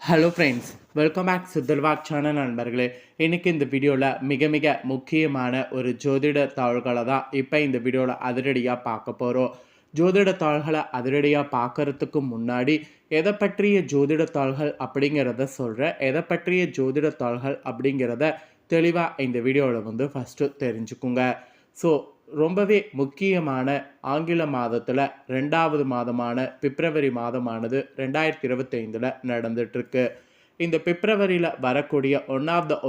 Hello friends, welcome back சித்தர்வாக் channel நண்பர்களே. இன்றைக்கி இந்த வீடியோவில் மிக மிக முக்கியமான ஒரு ஜோதிட தாள்களை தான் இப்போ இந்த வீடியோவில் அதிரடியாக பார்க்க போகிறோம். ஜோதிட தாள்களை அதிரடியாக பார்க்கறதுக்கு முன்னாடி எதை பற்றிய ஜோதிட தாள்கள் அப்படிங்கிறத சொல்கிறேன். எதை பற்றிய ஜோதிட தாள்கள் அப்படிங்கிறத தெளிவாக இந்த வீடியோவில் ஃபஸ்ட்டு தெரிஞ்சுக்குங்க. ஸோ ரொம்பவே முக்கியமான ஆங்கில மாதத்தில் 2வது மாதமான பிப்ரவரி மாதமானது 2025 நடந்துட்டுருக்கு. இந்த பிப்ரவரியில் வரக்கூடிய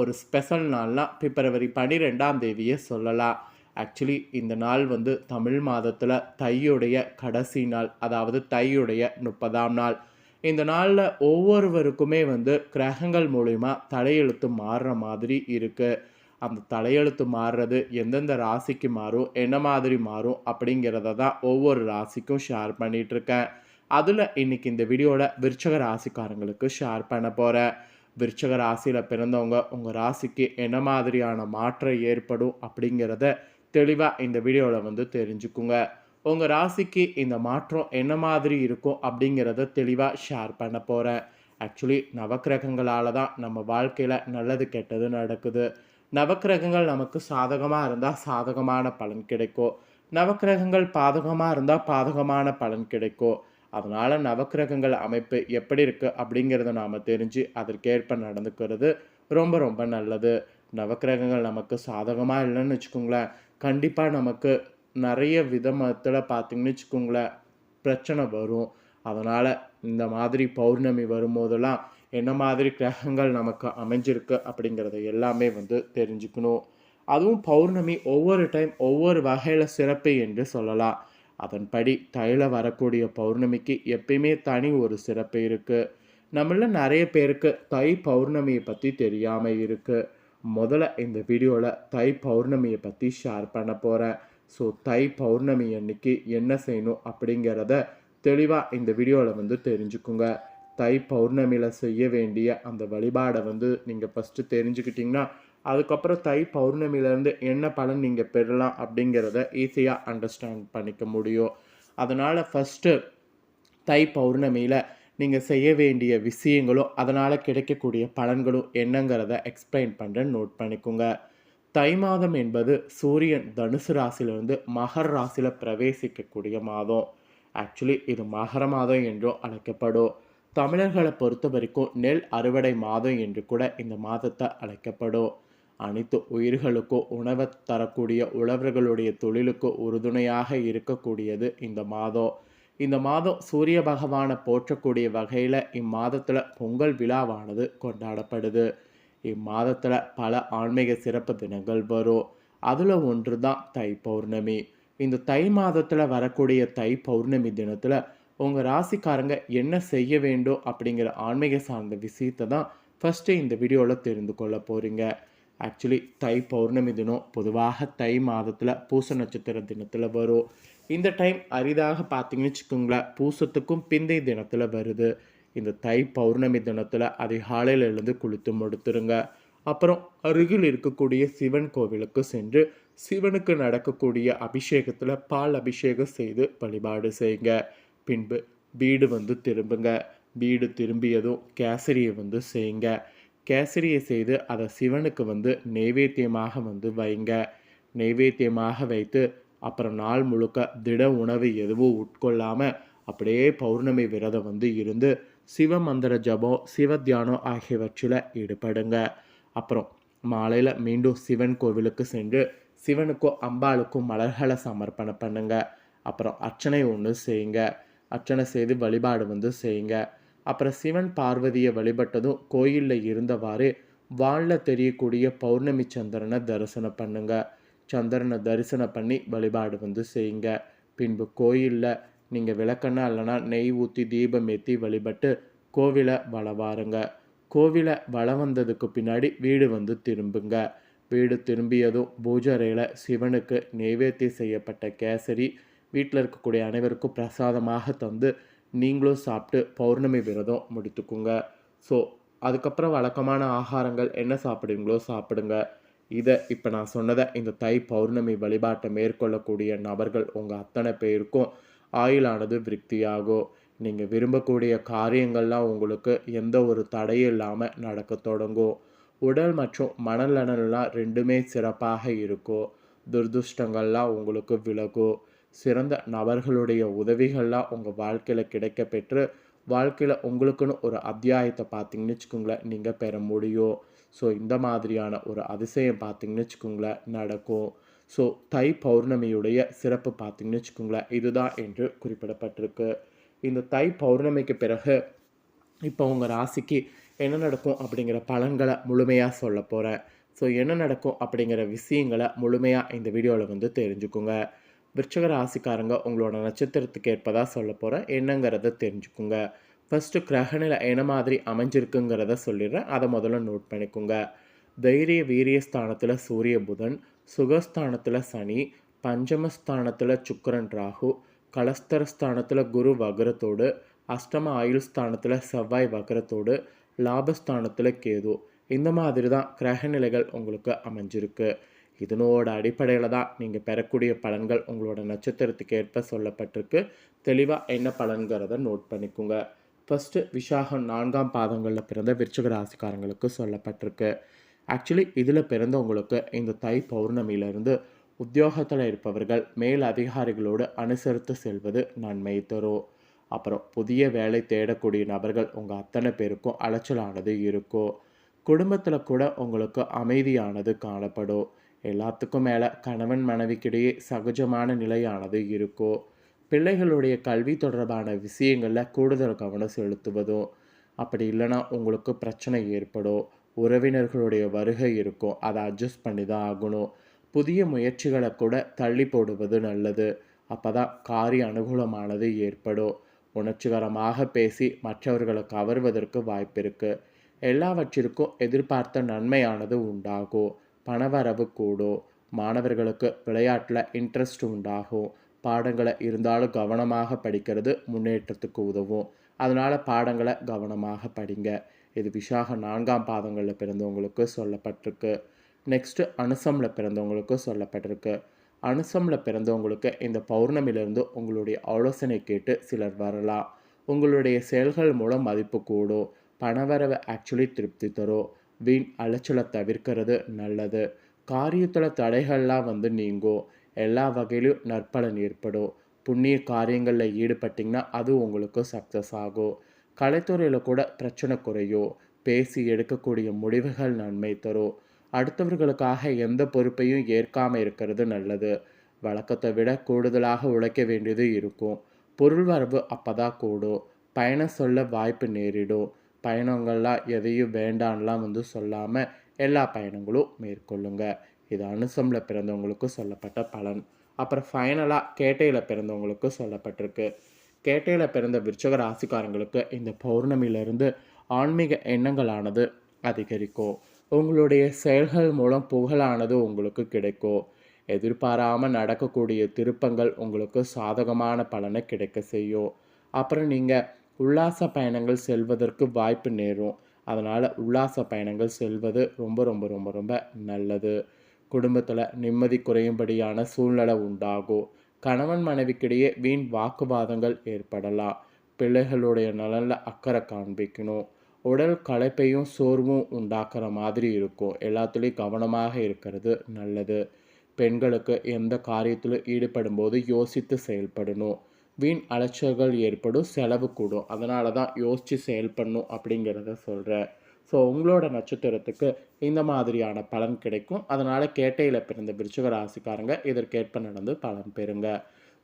ஒரு ஸ்பெஷல் நாள்னால் பிப்ரவரி 12ஆம் தேதியை சொல்லலாம். ஆக்சுவலி இந்த நாள் தமிழ் மாதத்தில் தையுடைய கடைசி நாள், அதாவது தையுடைய 30ஆம் நாள். இந்த நாளில் ஒவ்வொருவருக்குமே கிரகங்கள் மூலிமா தலையெழுத்து மாறுற மாதிரி இருக்குது. அந்த தலையெழுத்து மாறுறது எந்தெந்த ராசிக்கு மாறும், என்ன மாதிரி மாறும் அப்படிங்கிறத தான் ஒவ்வொரு ராசிக்கும் ஷேர் பண்ணிகிட்ருக்கேன். அதில் இன்றைக்கி இந்த வீடியோவில் விருச்சக ராசிக்காரங்களுக்கு ஷேர் பண்ண போகிறேன். விருச்சக ராசியில் பிறந்தவங்க உங்கள் ராசிக்கு என்ன மாதிரியான மாற்றம் ஏற்படும் அப்படிங்கிறத தெளிவாக இந்த வீடியோவில் தெரிஞ்சுக்குங்க. உங்கள் ராசிக்கு இந்த மாற்றம் என்ன மாதிரி இருக்கும் அப்படிங்கிறத தெளிவாக ஷேர் பண்ண போகிறேன். ஆக்சுவலி நவக்கிரகங்களால் தான் நம்ம வாழ்க்கையில் நல்லது கெட்டது நடக்குது. நவக்கிரகங்கள் நமக்கு சாதகமாக இருந்தால் சாதகமான பலன் கிடைக்கும், நவக்கிரகங்கள் பாதகமாக இருந்தால் பாதகமான பலன் கிடைக்கும். அதனால் நவக்கிரகங்கள் அமைப்பு எப்படி இருக்குது அப்படிங்கிறத நாம் தெரிஞ்சு அதற்கேற்ப நடந்துக்கிறது ரொம்ப ரொம்ப நல்லது. நவக்கிரகங்கள் நமக்கு சாதகமாக இல்லைன்னு வச்சுக்கோங்களேன், கண்டிப்பாக நமக்கு நிறைய விதத்தில் பார்த்திங்கன்னு வச்சுக்கோங்களேன் பிரச்சனை வரும். அதனால் இந்த மாதிரி பௌர்ணமி வரும்போதெல்லாம் என்ன மாதிரி கிரகங்கள் நமக்கு அமைஞ்சிருக்கு அப்படிங்கிறத எல்லாமே தெரிஞ்சுக்கணும். அதுவும் பௌர்ணமி ஒவ்வொரு டைம் ஒவ்வொரு வகையில் சிறப்பு என்று சொல்லலாம். அதன்படி தையில் வரக்கூடிய பௌர்ணமிக்கு எப்பயுமே தனி ஒரு சிறப்பு இருக்குது. நம்மள நிறைய பேருக்கு தை பௌர்ணமியை பற்றி தெரியாமல் இருக்குது. முதல்ல இந்த வீடியோவில் தை பௌர்ணமியை பற்றி ஷேர் பண்ண போகிறேன். ஸோ தை பௌர்ணமி அன்னைக்கு என்ன செய்யணும் அப்படிங்கிறத தெளிவாக இந்த வீடியோவில் தெரிஞ்சுக்குங்க. தை பௌர்ணமியில் செய்ய வேண்டிய அந்த வழிபாடை நீங்கள் ஃபஸ்ட்டு தெரிஞ்சுக்கிட்டிங்கன்னா அதுக்கப்புறம் தை பௌர்ணமியிலேருந்து என்ன பலன் நீங்கள் பெறலாம் அப்படிங்கிறத ஈஸியாக அண்டர்ஸ்டாண்ட் பண்ணிக்க முடியும். அதனால் ஃபஸ்ட்டு தை பௌர்ணமியில் நீங்கள் செய்ய வேண்டிய விஷயங்களும் அதனால் கிடைக்கக்கூடிய பலன்களும் என்னங்கிறத எக்ஸ்பிளைன் பண்ணுறேன், நோட் பண்ணிக்கோங்க. தை மாதம் என்பது சூரியன் தனுசு ராசியிலிருந்து மகர ராசியில் பிரவேசிக்கக்கூடிய மாதம். ஆக்சுவலி இது மகர மாதம் என்றும் அழைக்கப்படும். தமிழர்களை பொறுத்த வரைக்கும் நெல் அறுவடை மாதம் என்று கூட இந்த மாதத்தை அழைக்கப்படும். அனைத்து உயிர்களுக்கும் உணவை தரக்கூடிய உழவர்களுடைய தொழிலுக்கு உறுதுணையாக இருக்கக்கூடியது இந்த மாதம். இந்த மாதம் சூரிய பகவானை போற்றக்கூடிய வகையில் இம்மாதத்தில் பொங்கல் விழாவானது கொண்டாடப்படுது. இம்மாதத்தில் பல ஆன்மீக சிறப்பு தினங்கள் வரும். அதில் ஒன்று தான் தை பௌர்ணமி. இந்த தை மாதத்தில் வரக்கூடிய தை பௌர்ணமி தினத்தில் உங்கள் ராசிக்காரங்க என்ன செய்ய வேண்டும் அப்படிங்கிற ஆன்மீக சார்ந்த விஷயத்தை தான் ஃபஸ்ட்டு இந்த வீடியோவில் தெரிந்து கொள்ள போகிறீங்க. ஆக்சுவலி தை பௌர்ணமி தினம் பொதுவாக தை மாதத்தில் பூச நட்சத்திர தினத்தில் வரும். இந்த டைம் அரிதாக பார்த்தீங்கன்னு வச்சுக்கோங்களேன் பூசத்துக்கும் பிந்தைய தினத்தில் வருது. இந்த தை பௌர்ணமி தினத்தில் அதிகாலையில் எழுந்து குளித்து முடித்துருங்க. அப்புறம் அருகில் இருக்கக்கூடிய சிவன் கோவிலுக்கு சென்று சிவனுக்கு நடக்கக்கூடிய அபிஷேகத்தில் பால் அபிஷேகம் செய்து வழிபாடு செய்யுங்க. பின்பு வீடு திரும்புங்க. வீடு திரும்பியதும் கேசரியை செய்யுங்க. கேசரியை செய்து அதை சிவனுக்கு நெய்வேத்தியமாக வைங்க. நெய்வேத்தியமாக வைத்து அப்புறம் நாள் முழுக்க திட உணவு எதுவும் உட்கொள்ளாமல் அப்படியே பௌர்ணமி விரதம் இருந்து சிவ மந்திர ஜபம் சிவ தியானம் ஆகியவற்றில் ஈடுபடுங்க. அப்புறம் மாலையில் மீண்டும் சிவன் கோவிலுக்கு சென்று சிவனுக்கும் அம்பாளுக்கும் மலர்களை சமர்ப்பணம் பண்ணுங்க. அப்புறம் அர்ச்சனை ஒன்று செய்யுங்க. அர்ச்சனை செய்து வழிபாடு செய்யுங்க. அப்புறம் சிவன் பார்வதியை வழிபட்டதும் கோயிலில் இருந்தவாறு வானில் தெரியக்கூடிய பௌர்ணமி சந்திரனை தரிசனம் பண்ணுங்க. சந்திரனை தரிசனம் பண்ணி வழிபாடு செய்யுங்க. பின்பு கோயிலில் நீங்கள் விளக்கெண்ணெய் இல்லைனா நெய் ஊற்றி தீபம் ஏற்றி வழிபட்டு கோவிலை வளவாருங்க. கோவிலை வளம் வந்ததுக்கு பின்னாடி வீடு திரும்புங்க. வீடு திரும்பியதும் பூஜை அறையில் சிவனுக்கு நெய்வேத்தியம் செய்யப்பட்ட கேசரி வீட்டில் இருக்கக்கூடிய அனைவருக்கும் பிரசாதமாக தந்து நீங்களும் சாப்பிட்டு பௌர்ணமி விரதம் முடித்துக்குங்க. ஸோ அதுக்கப்புறம் வழக்கமான ஆகாரங்கள் என்ன சாப்பிடுவீங்களோ சாப்பிடுங்க. இதை இப்போ நான் சொன்னதை இந்த தை பௌர்ணமி வழிபாட்டை மேற்கொள்ளக்கூடிய நபர்கள் உங்கள் அத்தனை பேருக்கும் ஆயுளானது விருத்தியாகும். நீங்கள் விரும்பக்கூடிய காரியங்கள்லாம் உங்களுக்கு எந்த ஒரு தடையும் இல்லாமல் நடக்க தொடங்கும். உடல் மற்றும் மனநலன்லாம் ரெண்டுமே சிறப்பாக இருக்கும். துர்துஷ்டங்கள்லாம் உங்களுக்கு விலகும். சிறந்த நபர்களுடைய உதவிகள்லாம் உங்கள் வாழ்க்கையில் கிடைக்க பெற்று வாழ்க்கையில் உங்களுக்குன்னு ஒரு அத்தியாயத்தை பார்த்தீங்கன்னு வச்சுக்கோங்களேன் நீங்கள் பெற முடியும். ஸோ இந்த மாதிரியான ஒரு அதிசயம் பார்த்தீங்கன்னு வச்சுக்கோங்களேன் நடக்கும். ஸோ தை பௌர்ணமியுடைய சிறப்பு பார்த்தீங்கன்னு வச்சுக்கோங்களேன் இதுதான் என்று குறிப்பிடப்பட்டிருக்கு. இந்த தை பௌர்ணமிக்கு பிறகு இப்போ உங்கள் ராசிக்கு என்ன நடக்கும் அப்படிங்கிற பலன்களை முழுமையாக சொல்ல போகிறேன். ஸோ என்ன நடக்கும் அப்படிங்கிற விஷயங்களை முழுமையாக இந்த வீடியோவில் வந்து தெரிஞ்சுக்குங்க. விருச்சிக ராசிக்காரங்க உங்களோட நட்சத்திரத்துக்கு ஏற்பதாக சொல்ல போகிறேன், என்னங்கிறத தெரிஞ்சுக்குங்க. ஃபஸ்ட்டு கிரகநிலை என்ன மாதிரி அமைஞ்சிருக்குங்கிறத சொல்லிடுறேன், அதை முதல்ல நோட் பண்ணிக்கோங்க. தைரிய வீரிய ஸ்தானத்தில் சூரிய புதன், சுகஸ்தானத்தில் சனி, பஞ்சமஸ்தானத்தில் சுக்கிரன் ராகு, கலஸ்தரஸ்தானத்தில் குரு வக்ரத்தோடு, அஷ்டம ஆயுள் ஸ்தானத்தில் செவ்வாய் வக்ரத்தோடு, லாபஸ்தானத்தில் கேது. இந்த மாதிரி தான் கிரகநிலைகள் உங்களுக்கு அமைஞ்சிருக்கு. இதனோட அடிப்படையில் தான் நீங்கள் பெறக்கூடிய பலன்கள் உங்களோட நட்சத்திரத்துக்கு ஏற்ப சொல்லப்பட்டிருக்கு. தெளிவாக என்ன பலன்கிறத நோட் பண்ணிக்கோங்க. ஃபஸ்ட்டு விசாகம் 4ஆம் பாதங்களில் பிறந்த விருச்சிக ராசிக்காரங்களுக்கு சொல்லப்பட்டிருக்கு. ஆக்சுவலி இதில் பிறந்தவங்களுக்கு இந்த தை பௌர்ணமியிலிருந்து உத்தியோகத்தில் இருப்பவர்கள் மேல் அதிகாரிகளோடு அனுசரித்து செல்வது நன்மை தரும். அப்புறம் புதிய வேலை தேடக்கூடிய நபர்கள் உங்கள் அத்தனை பேருக்கும் அலைச்சலானது இருக்கும். குடும்பத்தில் கூட உங்களுக்கு அமைதியானது காணப்படும். எல்லாத்துக்கும் மேலே கணவன் மனைவிக்கிடையே சகஜமான நிலையானது இருக்கும். பிள்ளைகளுடைய கல்வி தொடர்பான விஷயங்களில் கூடுதல் கவனம் செலுத்துவதும், அப்படி இல்லைன்னா உங்களுக்கு பிரச்சனை ஏற்படும். உறவினர்களுடைய வருகை இருக்கும், அதை அட்ஜஸ்ட் பண்ணி தான் ஆகணும். புதிய முயற்சிகளை கூட தள்ளி போடுவது நல்லது. அப்போ தான் காரிய அனுகூலமானது ஏற்படும். உணர்ச்சிகரமாக பேசி மற்றவர்களை கவர்வதற்கு வாய்ப்பு இருக்குது. எல்லாவற்றிற்கும் எதிர்பார்த்த நன்மையானது உண்டாகும். பணவரவு கூடும். மாணவர்களுக்கு விளையாட்டில் இன்ட்ரெஸ்ட் உண்டாகும். பாடங்களை இருந்தாலும் கவனமாக படிக்கிறது முன்னேற்றத்துக்கு உதவும். அதனால் பாடங்களை கவனமாக படிங்க. இது விசாக 4ஆம் பாதங்களில் பிறந்தவங்களுக்கு சொல்லப்பட்டிருக்கு. நெக்ஸ்ட்டு அனுசமில் பிறந்தவங்களுக்கு சொல்லப்பட்டிருக்கு. அனுசமில் பிறந்தவங்களுக்கு இந்த பௌர்ணமியிலிருந்து உங்களுடைய ஆலோசனை கேட்டு சிலர் வரலாம். உங்களுடைய செயல்கள் மூலம் மதிப்பு கூடும். பணவரவை ஆக்சுவலி திருப்தி தரும். வீண் அலைச்சலை தவிர்க்கிறது நல்லது. காரியத்தில் தடைகள்லாம் வந்து நீங்கும். எல்லா வகையிலும் நற்பலன் ஏற்படும். புண்ணிய காரியங்களில் ஈடுபட்டிங்கன்னா அது உங்களுக்கு சக்ஸஸ் ஆகும். கலைத்துறையில் கூட பிரச்சனை குறையும். பேசி எடுக்கக்கூடிய முடிவுகள் நன்மை தரும். அடுத்தவர்களுக்காக எந்த பொறுப்பையும் ஏற்காமல் இருக்கிறது நல்லது. வழக்கத்தை விட கூடுதலாக உழைக்க வேண்டியது இருக்கும். பொருள் வரவு அப்போ தான் கூடும். பயணம் சொல்ல வாய்ப்பு நேரிடும். பயணங்கள்லாம் எதையும் வேண்டான்லாம் வந்து சொல்லாமல் எல்லா பயணங்களும் மேற்கொள்ளுங்க. இது அனுசமில் பிறந்தவங்களுக்கு சொல்லப்பட்ட பலன். அப்புறம் ஃபைனலாக கேட்டையில் பிறந்தவங்களுக்கு சொல்லப்பட்டிருக்கு. கேட்டையில் பிறந்த விருச்சிக ராசிக்காரங்களுக்கு இந்த பௌர்ணமியிலிருந்து ஆன்மீக எண்ணங்களானது அதிகரிக்கும். உங்களுடைய செயல்கள் மூலம் புகழானது உங்களுக்கு கிடைக்கும். எதிர்பாராமல் நடக்கக்கூடிய திருப்பங்கள் உங்களுக்கு சாதகமான பலனை கிடைக்க செய்யும். அப்புறம் நீங்கள் உல்லாச பயணங்கள் செல்வதற்கு வாய்ப்பு நேரும். அதனால் உல்லாச பயணங்கள் செல்வது ரொம்ப ரொம்ப ரொம்ப ரொம்ப நல்லது. குடும்பத்தில் நிம்மதி குறையும்படியான சூழ்நிலை உண்டாகும். கணவன் மனைவிக்கிடையே வீண் வாக்குவாதங்கள் ஏற்படலாம். பிள்ளைகளுடைய நலனில் அக்கறை காண்பிக்கணும். உடல் களைப்பையும் சோர்வும் உண்டாக்குற மாதிரி இருக்கும். எல்லாத்துலேயும் கவனமாக இருக்கிறது நல்லது. பெண்களுக்கு எந்த காரியத்திலும் ஈடுபடும் போது யோசித்து செயல்படணும். வீண் அலைச்சல்கள் ஏற்படும், செலவு கூடும். அதனால தான் யோசித்து செயல்படணும் அப்படிங்கிறத சொல்கிறேன். ஸோ உங்களோட நட்சத்திரத்துக்கு இந்த மாதிரியான பலன் கிடைக்கும். அதனால் கேட்டையில் பிறந்த விருச்சிக ராசிக்காரங்க இதற்கேற்ப நடந்து பலன் பெறுங்க.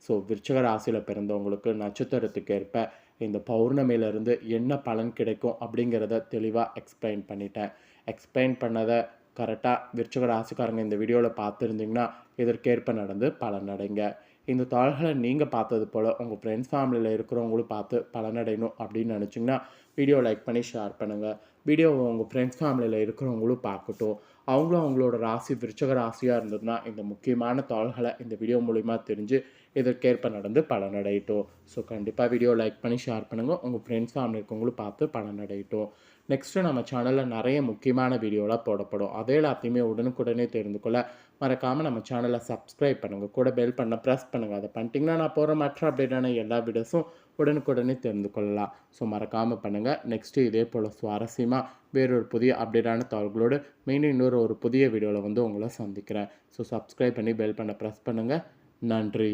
ஸோ விருச்சிக ராசியில் பிறந்தவங்களுக்கு நட்சத்திரத்துக்கு ஏற்ப இந்த பௌர்ணமியிலேருந்து என்ன பலன் கிடைக்கும் அப்படிங்கிறத தெளிவாக எக்ஸ்பிளைன் பண்ணிட்டேன். எக்ஸ்பிளைன் பண்ணதை கரெக்டாக விருச்சிக ராசிக்காரங்க இந்த வீடியோவில் பார்த்துருந்தீங்கன்னா இதற்கேற்ப நடந்து பலனடைங்க. இந்த தாள்களை நீங்கள் பார்த்தது போல் உங்கள் ஃப்ரெண்ட்ஸ் ஃபேமிலியில் இருக்கிறவங்களும் பார்த்து பலனடையணும் அப்படின்னு நினச்சிங்கன்னா வீடியோ லைக் பண்ணி ஷேர் பண்ணுங்கள். வீடியோவை உங்கள் ஃப்ரெண்ட்ஸ் ஃபேமிலியில் இருக்கிறவங்களும் பார்க்கட்டும். அவங்களும் அவங்களோட ராசி விருச்சிக ராசியாக இருந்ததுன்னா இந்த முக்கியமான தாள்களை இந்த வீடியோ மூலிமா தெரிஞ்சு இதற்கேற்ப நடந்து பலனடையட்டும். ஸோ கண்டிப்பாக வீடியோ லைக் பண்ணி ஷேர் பண்ணுங்கள். உங்கள் ஃப்ரெண்ட்ஸ் ஃபேமிலி இருக்கவங்களும் பார்த்து பலனடையட்டும். நெக்ஸ்ட்டு நம்ம சேனலில் நிறைய முக்கியமான வீடியோலாம் போடப்படும். அதே எல்லாத்தையுமே உடனுக்குடனே தெரிந்து கொள்ள மறக்காமல் நம்ம சேனலை சப்ஸ்கிரைப் பண்ணுங்கள். கூட பெல் பண்ண ப்ரெஸ் பண்ணுங்கள். அதை பண்ணிட்டீங்கன்னா நான் போகிற மற்ற அப்டேட்டான எல்லா வீடியோஸும் உடனுக்குடனே தெரிந்து கொள்ளலாம். ஸோ மறக்காமல் பண்ணுங்கள். நெக்ஸ்ட்டு இதே போல் சுவாரஸ்யமாக வேறொரு புதிய அப்டேட்டான தகவல்களோடு மீண்டும் இன்னொரு புதிய வீடியோவில் உங்களை சந்திக்கிறேன். ஸோ சப்ஸ்கிரைப் பண்ணி பெல் பண்ண ப்ரெஸ் பண்ணுங்கள். நன்றி.